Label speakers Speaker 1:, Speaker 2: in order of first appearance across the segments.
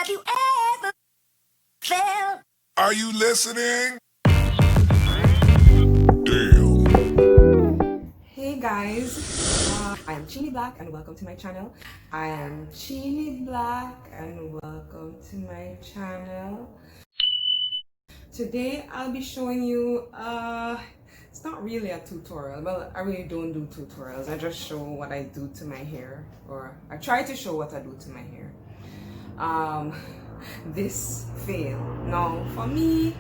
Speaker 1: you ever felt.
Speaker 2: Are you listening? Damn.
Speaker 3: Hey guys, I am Chili Black and welcome to my channel. Today I'll be showing you, it's not really a tutorial. Well, I really don't do tutorials. I just show what I do to my hair, or I try to show what I do to my hair. This fail. Now, for me,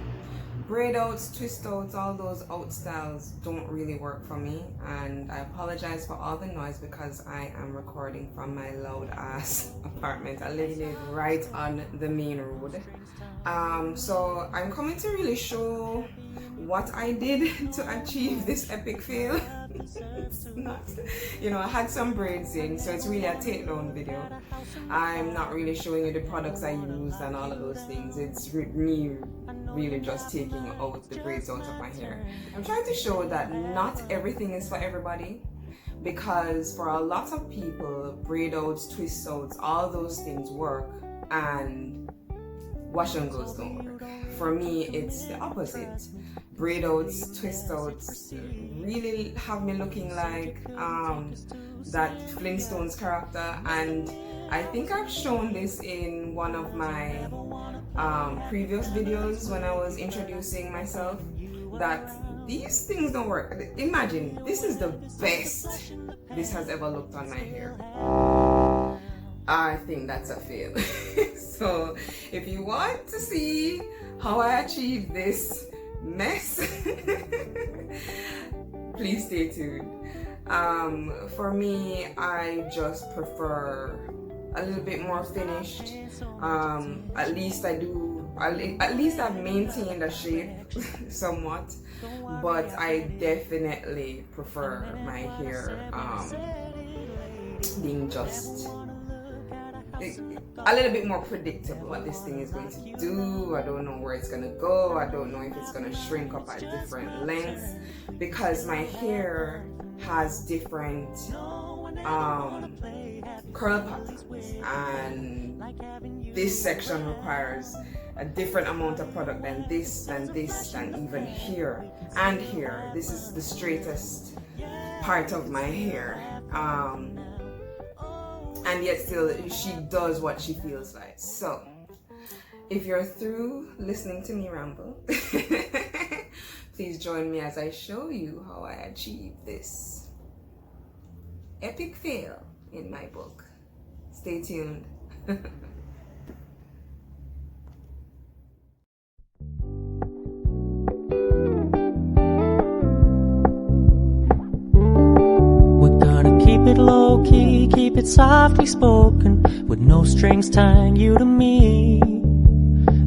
Speaker 3: braid outs, twist outs, all those out styles don't really work for me, and I apologize for all the noise because I am recording from my loud ass apartment. I live right on the main road. So I'm coming to really show what I did to achieve this epic fail. It's not, you know, I had some braids in, so it's really a takedown video. I'm not really showing you the products I used and all of those things. It's me really just taking out the braids out of my hair. I'm trying to show that not everything is for everybody, because for a lot of people, braid outs, twist outs, all those things work and wash and goes don't work. For me, it's the opposite. Braid outs, twist outs really have me looking like that Flintstones character, and I think I've shown this in one of my previous videos when I was introducing myself, that these things don't work. Imagine, this is the best this has ever looked on my hair. I think that's a fail. So if you want to see how I achieve this mess, please stay tuned. For me, I just prefer a little bit more finished. At least I've maintained a shape somewhat, but I definitely prefer my hair being just a little bit more predictable what this thing is going to do. I don't know where it's gonna go. I don't know if it's gonna shrink up at different lengths, because my hair has different curl patterns, and this section requires a different amount of product than this, and even here and here. This is the straightest part of my hair, and yet still she does what she feels like. So if you're through listening to me ramble, please join me as I show you how I achieved this epic fail in my book. Stay tuned.
Speaker 4: Keep it low key, keep it softly spoken, with no strings tying you to me.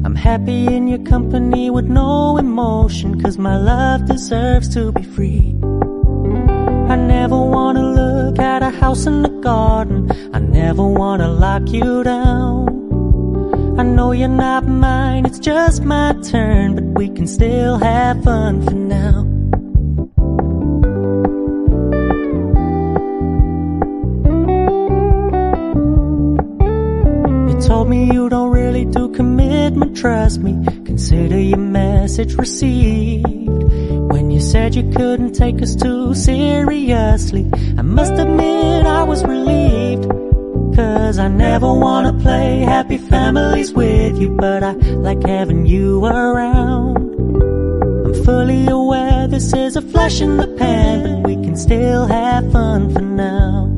Speaker 4: I'm happy in your company with no emotion, 'cause my love deserves to be free. I never wanna look at a house in the garden, I never wanna lock you down. I know you're not mine, it's just my turn, but we can still have fun for now. Told me you don't really do commitment, trust me, consider your message received. When you said you couldn't take us too seriously, I must admit I was relieved, 'cause I never wanna play happy families with you, but I like having you around. I'm fully aware this is a flash in the pan, but we can still have fun for now.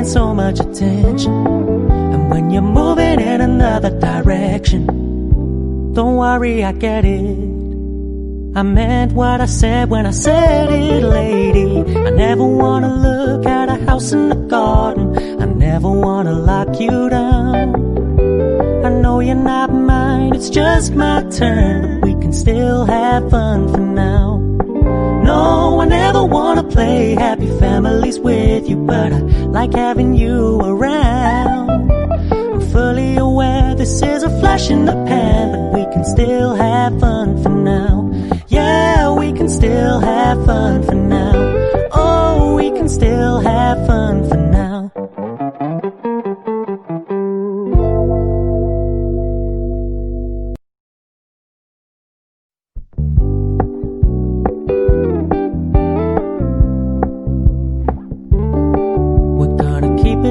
Speaker 4: So much attention, and when you're moving in another direction, don't worry, I get it. I meant what I said when I said it, lady. I never wanna look at a house in the garden, I never wanna lock you down. I know you're not mine, it's just my turn, but we can still have fun for now. No, I never wanna play happy families with you, but I like having you around. I'm fully aware this is a flash in the pan, but we can still have fun for now. Yeah, we can still have fun for now. Oh, we can still have fun for now.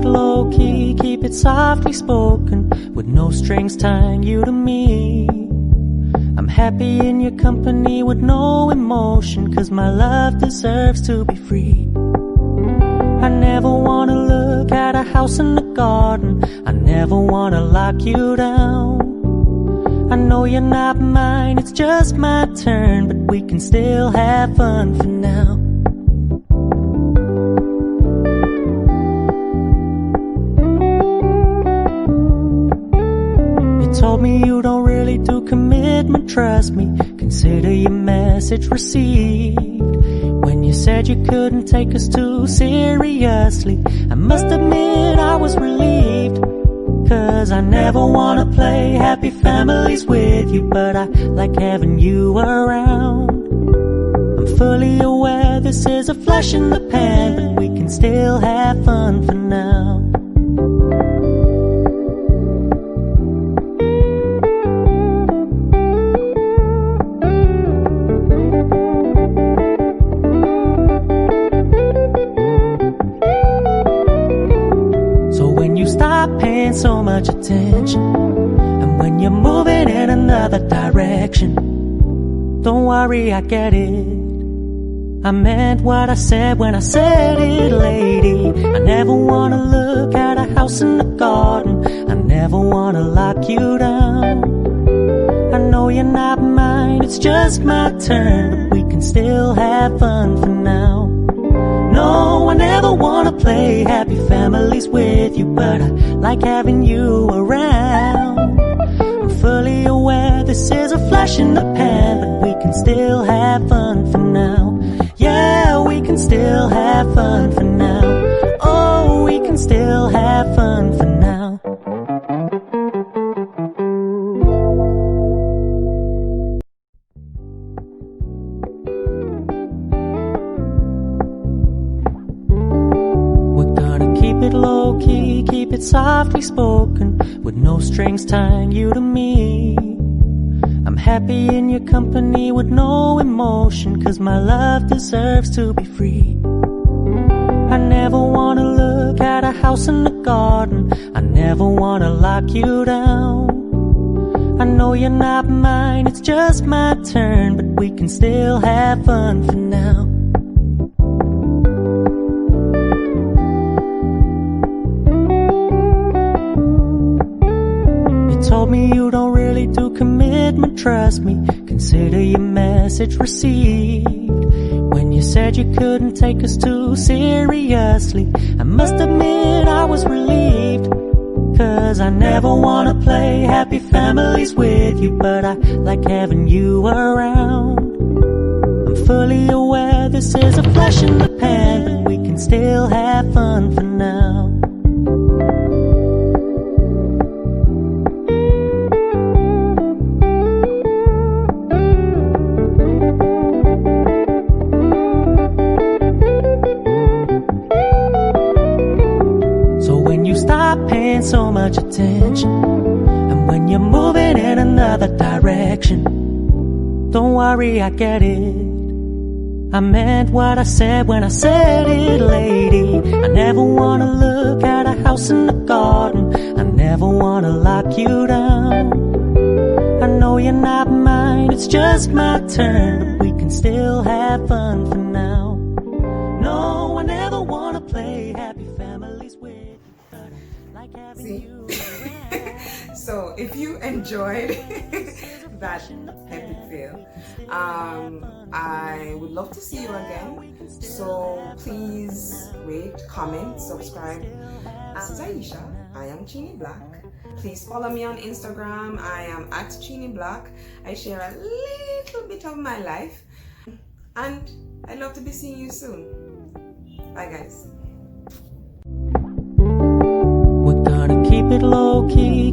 Speaker 4: Low-key, keep it softly spoken, with no strings tying you to me. I'm happy in your company with no emotion, 'cause my love deserves to be free. I never wanna look at a house in the garden, I never wanna lock you down. I know you're not mine, it's just my turn, but we can still have fun for now. Told me you don't really do commitment, trust me, consider your message received. When you said you couldn't take us too seriously, I must admit I was relieved. 'Cause I never wanna play happy families with you, but I like having you around. I'm fully aware this is a flash in the pan, but we can still have fun for now. So much attention, and when you're moving in another direction, don't worry, I get it. I meant what I said when I said it, lady. I never wanna look at a house in the garden, I never wanna lock you down. I know you're not mine, it's just my turn, but we can still have fun for now. No, I never wanna play happy families with you, but I like having you around. I'm fully aware this is a flash in the pan, but we can still have fun for now. Yeah, we can still have fun for now. Oh, we can still have fun for now. Low-key, keep it softly spoken, with no strings tying you to me. I'm happy in your company with no emotion, 'cause my love deserves to be free. I never wanna look at a house in the garden, I never wanna lock you down. I know you're not mine, it's just my turn, but we can still have fun for now. Told me you don't really do commitment, trust me, consider your message received. When you said you couldn't take us too seriously, I must admit I was relieved. 'Cause I never wanna play happy families with you, but I like having you around. I'm fully aware this is a flash in the pan, but we can still have fun for now. So much attention, and when you're moving in another direction, don't worry, I get it. I meant what I said when I said it, lady. I never wanna look at a house in the garden, I never wanna lock you down. I know you're not mine, it's just my turn, but we can still have fun for now. No, I never wanna play happy families with you, but I like having you around.
Speaker 3: So if you enjoyed that epic fail, I would love to see you again. So please rate, comment, subscribe. This is Aisha. I am Chini Black. Please follow me on Instagram. I am at Chini Black. I share a little bit of my life, and I'd love to be seeing you soon. Bye, guys.
Speaker 4: We're gonna keep it low key.